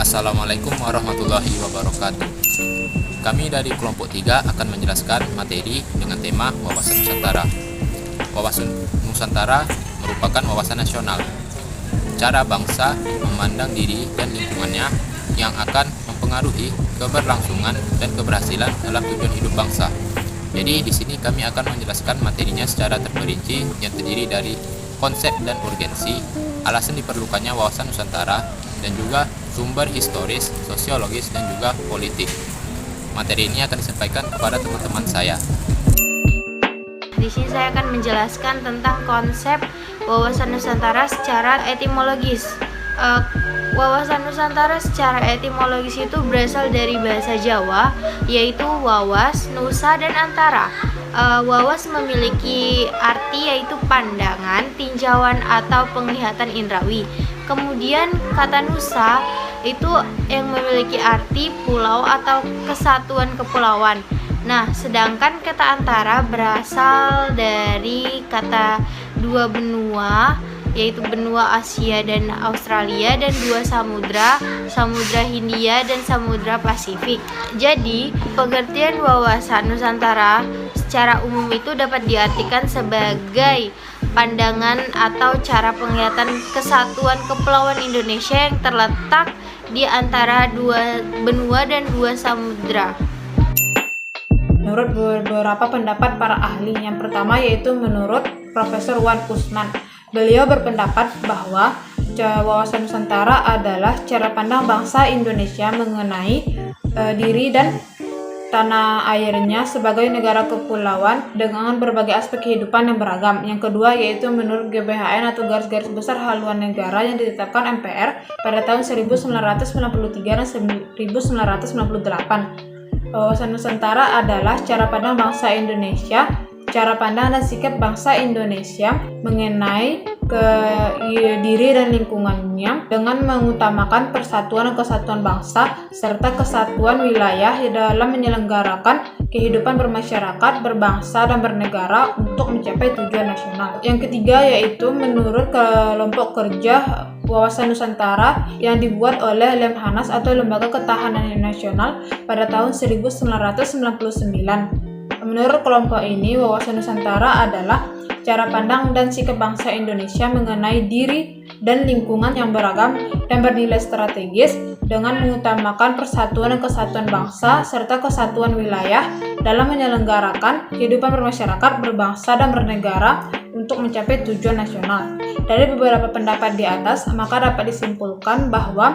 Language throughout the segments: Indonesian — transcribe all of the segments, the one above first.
Assalamualaikum warahmatullahi wabarakatuh. Kami dari kelompok 3 akan menjelaskan materi dengan tema wawasan Nusantara. Wawasan Nusantara merupakan wawasan nasional, cara bangsa memandang diri dan lingkungannya yang akan mempengaruhi keberlangsungan dan keberhasilan dalam tujuan hidup bangsa. Jadi di sini kami akan menjelaskan materinya secara terperinci yang terdiri dari konsep dan urgensi, alasan diperlukannya wawasan Nusantara, dan juga sumber historis, sosiologis, dan juga politik. Materi ini akan disampaikan kepada teman-teman saya. Di sini saya akan menjelaskan tentang konsep wawasan Nusantara secara etimologis. Wawasan Nusantara secara etimologis itu berasal dari bahasa Jawa, yaitu wawas, nusa, dan antara. Wawas memiliki arti yaitu pandangan, tinjauan, atau penglihatan indrawi. Kemudian kata nusa itu yang memiliki arti pulau atau kesatuan kepulauan. Nah, sedangkan kata antara berasal dari kata dua benua, yaitu benua Asia dan Australia, dan dua samudra, Samudra Hindia dan Samudra Pasifik. Jadi, pengertian wawasan Nusantara secara umum itu dapat diartikan sebagai pandangan atau cara penglihatan kesatuan kepulauan Indonesia yang terletak di antara dua benua dan dua samudra. Menurut beberapa pendapat para ahli, yang pertama yaitu menurut Profesor Wan Kusnan. Beliau berpendapat bahwa wawasan Nusantara adalah cara pandang bangsa Indonesia mengenai diri dan tanah airnya sebagai negara kepulauan dengan berbagai aspek kehidupan yang beragam. Yang kedua yaitu menurut GBHN atau Garis-Garis Besar Haluan Negara yang ditetapkan MPR pada tahun 1993 dan 1998. Wawasan Nusantara adalah cara pandang bangsa Indonesia, cara pandang dan sikap bangsa Indonesia mengenai diri dan lingkungannya dengan mengutamakan persatuan dan kesatuan bangsa serta kesatuan wilayah dalam menyelenggarakan kehidupan bermasyarakat, berbangsa, dan bernegara untuk mencapai tujuan nasional. Yang ketiga yaitu menurut kelompok kerja wawasan Nusantara yang dibuat oleh Lemhanas atau Lembaga Ketahanan Nasional pada tahun 1999. Menurut kelompok ini, wawasan Nusantara adalah cara pandang dan sikap bangsa Indonesia mengenai diri dan lingkungan yang beragam dan bernilai strategis dengan mengutamakan persatuan dan kesatuan bangsa serta kesatuan wilayah dalam menyelenggarakan kehidupan bermasyarakat, berbangsa, dan bernegara untuk mencapai tujuan nasional. Dari beberapa pendapat di atas, maka dapat dikatakan bahwa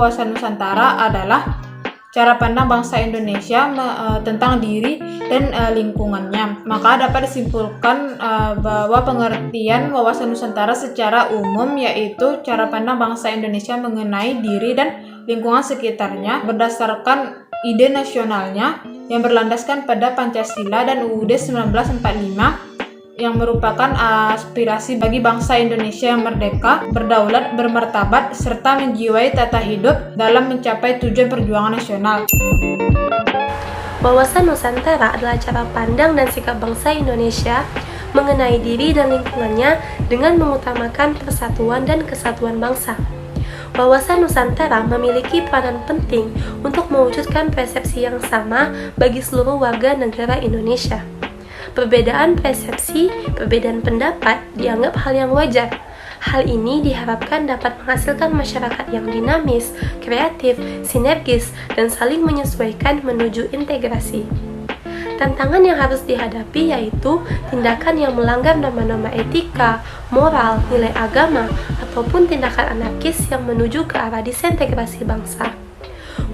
wawasan Nusantara adalah cara pandang bangsa Indonesia tentang diri dan lingkungannya. Maka dapat disimpulkan bahwa pengertian wawasan Nusantara secara umum yaitu cara pandang bangsa Indonesia mengenai diri dan lingkungan sekitarnya berdasarkan ide nasionalnya yang berlandaskan pada Pancasila dan UUD 1945 yang merupakan aspirasi bagi bangsa Indonesia yang merdeka, berdaulat, bermartabat, serta menjiwai tata hidup dalam mencapai tujuan perjuangan nasional. Wawasan Nusantara adalah cara pandang dan sikap bangsa Indonesia mengenai diri dan lingkungannya dengan mengutamakan persatuan dan kesatuan bangsa. Wawasan Nusantara memiliki peranan penting untuk mewujudkan persepsi yang sama bagi seluruh warga negara Indonesia. Perbedaan persepsi, perbedaan pendapat dianggap hal yang wajar. Hal ini diharapkan dapat menghasilkan masyarakat yang dinamis, kreatif, sinergis, dan saling menyesuaikan menuju integrasi. Tantangan yang harus dihadapi yaitu tindakan yang melanggar norma-norma etika, moral, nilai agama, ataupun tindakan anarkis yang menuju ke arah disintegrasi bangsa.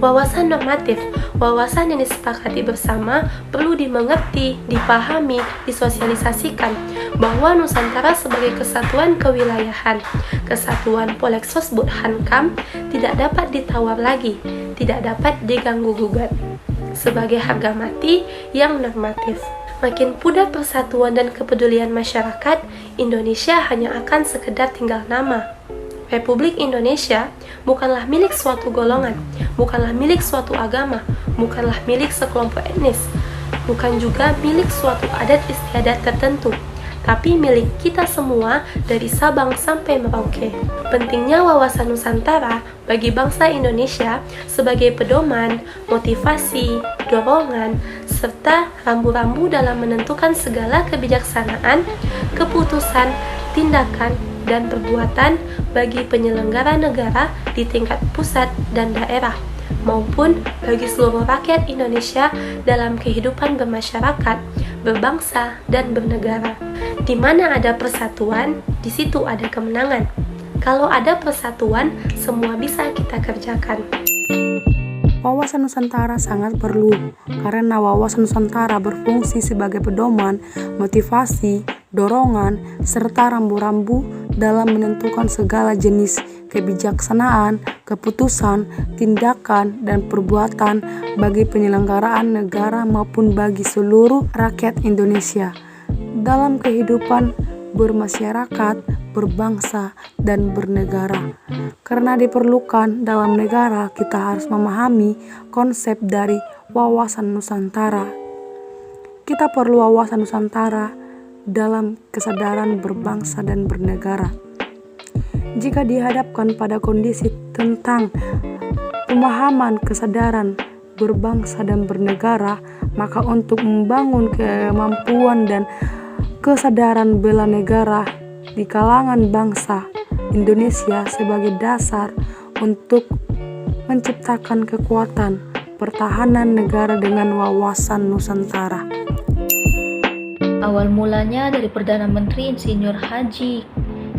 Wawasan normatif, wawasan yang disepakati bersama perlu dimengerti, dipahami, disosialisasikan bahwa Nusantara sebagai kesatuan kewilayahan, kesatuan Polexos Hankam tidak dapat ditawar lagi, tidak dapat diganggu-gugat sebagai harga mati yang normatif. Makin pudar persatuan dan kepedulian masyarakat, Indonesia hanya akan sekedar tinggal nama. Republik Indonesia bukanlah milik suatu golongan, bukanlah milik suatu agama, bukanlah milik sekelompok etnis, bukan juga milik suatu adat istiadat tertentu, tapi milik kita semua dari Sabang sampai Merauke. Pentingnya wawasan Nusantara bagi bangsa Indonesia sebagai pedoman, motivasi, dorongan, serta rambu-rambu dalam menentukan segala kebijaksanaan, keputusan, tindakan, dan perbuatan bagi penyelenggara negara di tingkat pusat dan daerah, maupun bagi seluruh rakyat Indonesia dalam kehidupan bermasyarakat, berbangsa, dan bernegara. Di mana ada persatuan, di situ ada kemenangan. Kalau ada persatuan, semua bisa kita kerjakan. Wawasan Nusantara sangat perlu karena wawasan Nusantara berfungsi sebagai pedoman, motivasi, dorongan, serta rambu-rambu dalam menentukan segala jenis kebijaksanaan, keputusan, tindakan, dan perbuatan bagi penyelenggaraan negara maupun bagi seluruh rakyat Indonesia dalam kehidupan bermasyarakat, berbangsa, dan bernegara. Karena diperlukan dalam negara, kita harus memahami konsep dari wawasan Nusantara. Kita perlu wawasan Nusantara dalam kesadaran berbangsa dan bernegara. Jika dihadapkan pada kondisi tentang pemahaman kesadaran berbangsa dan bernegara, maka untuk membangun kemampuan dan kesadaran bela negara di kalangan bangsa Indonesia sebagai dasar untuk menciptakan kekuatan pertahanan negara dengan wawasan Nusantara. Awal mulanya dari Perdana Menteri Insinyur Haji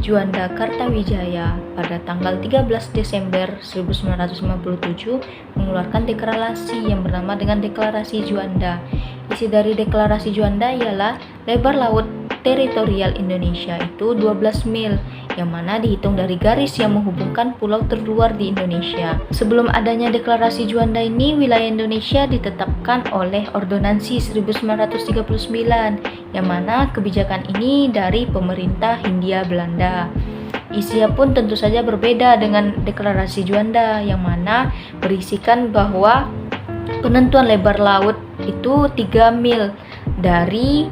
Juanda Kartawijaya pada tanggal 13 Desember 1957 mengeluarkan deklarasi yang bernama dengan Deklarasi Juanda. Isi dari Deklarasi Juanda ialah lebar laut teritorial Indonesia itu 12 mil, yang mana dihitung dari garis yang menghubungkan pulau terluar di Indonesia. Sebelum adanya Deklarasi Juanda ini, wilayah Indonesia ditetapkan oleh Ordonansi 1939, yang mana kebijakan ini dari pemerintah Hindia Belanda. Isinya pun tentu saja berbeda dengan Deklarasi Juanda, yang mana berisikan bahwa penentuan lebar laut itu 3 mil dari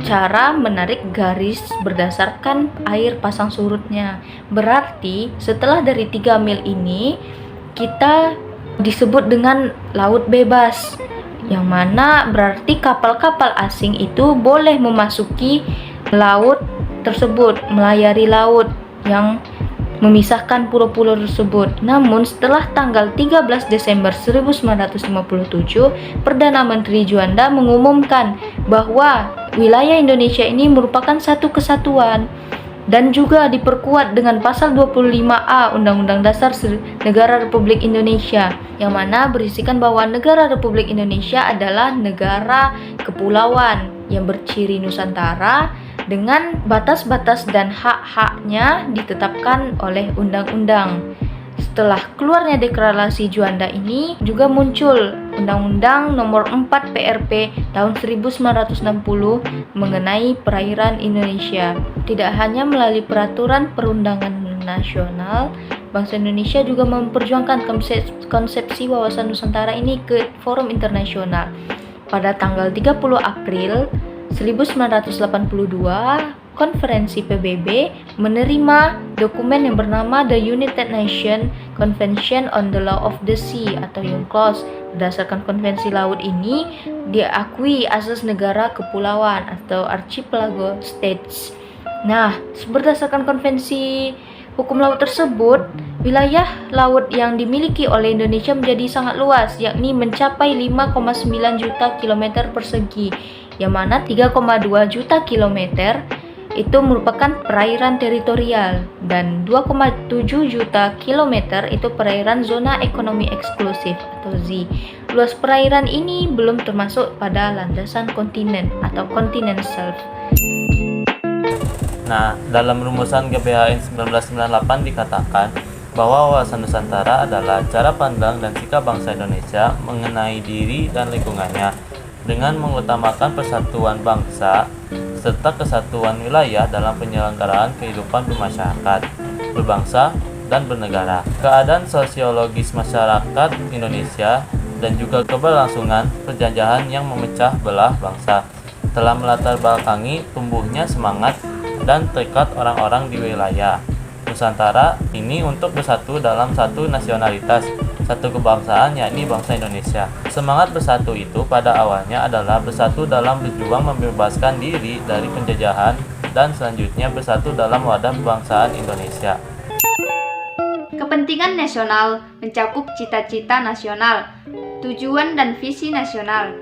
cara menarik garis berdasarkan air pasang surutnya. Berarti setelah dari 3 mil ini kita disebut dengan laut bebas, yang mana berarti kapal-kapal asing itu boleh memasuki laut tersebut, melayari laut yang memisahkan pulau-pulau tersebut. Namun setelah tanggal 13 Desember 1957, Perdana Menteri Juanda mengumumkan bahwa wilayah Indonesia ini merupakan satu kesatuan dan juga diperkuat dengan pasal 25A Undang-Undang Dasar Negara Republik Indonesia, yang mana berisikan bahwa negara Republik Indonesia adalah negara kepulauan yang berciri Nusantara dengan batas-batas dan hak-haknya ditetapkan oleh undang-undang. Setelah keluarnya Deklarasi Juanda ini juga muncul Undang-Undang Nomor 4 PRP tahun 1960 mengenai perairan Indonesia. Tidak hanya melalui peraturan perundangan nasional, bangsa Indonesia juga memperjuangkan konsepsi wawasan Nusantara ini ke forum internasional. Pada tanggal 30 April 1982, Konferensi PBB menerima dokumen yang bernama The United Nations Convention on the Law of the Sea atau UNCLOS. Berdasarkan konvensi laut ini, diakui asas negara kepulauan atau archipelago states. Nah, berdasarkan konvensi hukum laut tersebut, wilayah laut yang dimiliki oleh Indonesia menjadi sangat luas, yakni mencapai 5,9 juta kilometer persegi, yang mana 3,2 juta kilometer itu merupakan perairan teritorial dan 2,7 juta kilometer itu perairan zona ekonomi eksklusif atau Z. Luas perairan ini belum termasuk pada landasan kontinen atau continent shelf. Nah, dalam rumusan GBHN 1998 dikatakan bahwa wawasan Nusantara adalah cara pandang dan sikap bangsa Indonesia mengenai diri dan lingkungannya dengan mengutamakan persatuan bangsa serta kesatuan wilayah dalam penyelenggaraan kehidupan bermasyarakat, berbangsa, dan bernegara. Keadaan sosiologis masyarakat Indonesia dan juga keberlangsungan perjanjian yang memecah belah bangsa. telah melatar belakangi tumbuhnya semangat dan tekad orang-orang di wilayah Nusantara ini untuk bersatu dalam satu nasionalitas, satu kebangsaan, yakni bangsa Indonesia. Semangat bersatu itu pada awalnya adalah bersatu dalam berjuang membebaskan diri dari penjajahan dan selanjutnya bersatu dalam wadah kebangsaan Indonesia. Kepentingan nasional mencakup cita-cita nasional, tujuan dan visi nasional.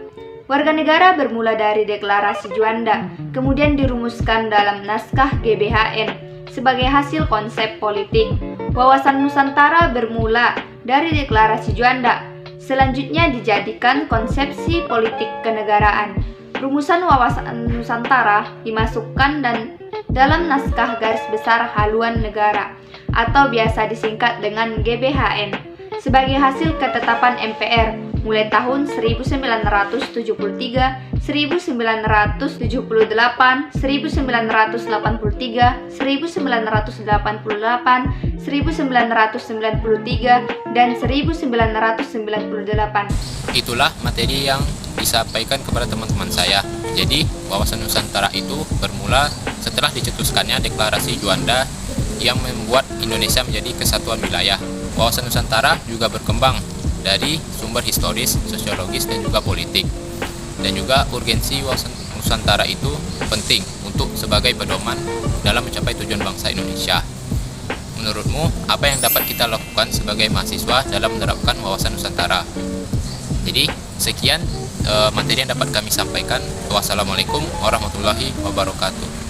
Warga negara bermula dari Deklarasi Juanda, kemudian dirumuskan dalam naskah GBHN sebagai hasil konsep politik. Wawasan Nusantara bermula dari Deklarasi Juanda, selanjutnya dijadikan konsepsi politik kenegaraan. Rumusan wawasan Nusantara dimasukkan dan dalam naskah garis besar haluan negara atau biasa disingkat dengan GBHN sebagai hasil ketetapan MPR mulai tahun 1973, 1978, 1983, 1988, 1993, dan 1998. Itulah materi yang disampaikan kepada teman-teman saya. Jadi, wawasan Nusantara itu bermula setelah dicetuskannya Deklarasi Juanda yang membuat Indonesia menjadi kesatuan wilayah. Wawasan Nusantara juga berkembang dari sumber historis, sosiologis, dan juga politik. Dan juga urgensi wawasan Nusantara itu penting untuk sebagai pedoman dalam mencapai tujuan bangsa Indonesia. Menurutmu, apa yang dapat kita lakukan sebagai mahasiswa dalam menerapkan wawasan Nusantara? Jadi, sekian materi yang dapat kami sampaikan. Wassalamualaikum warahmatullahi wabarakatuh.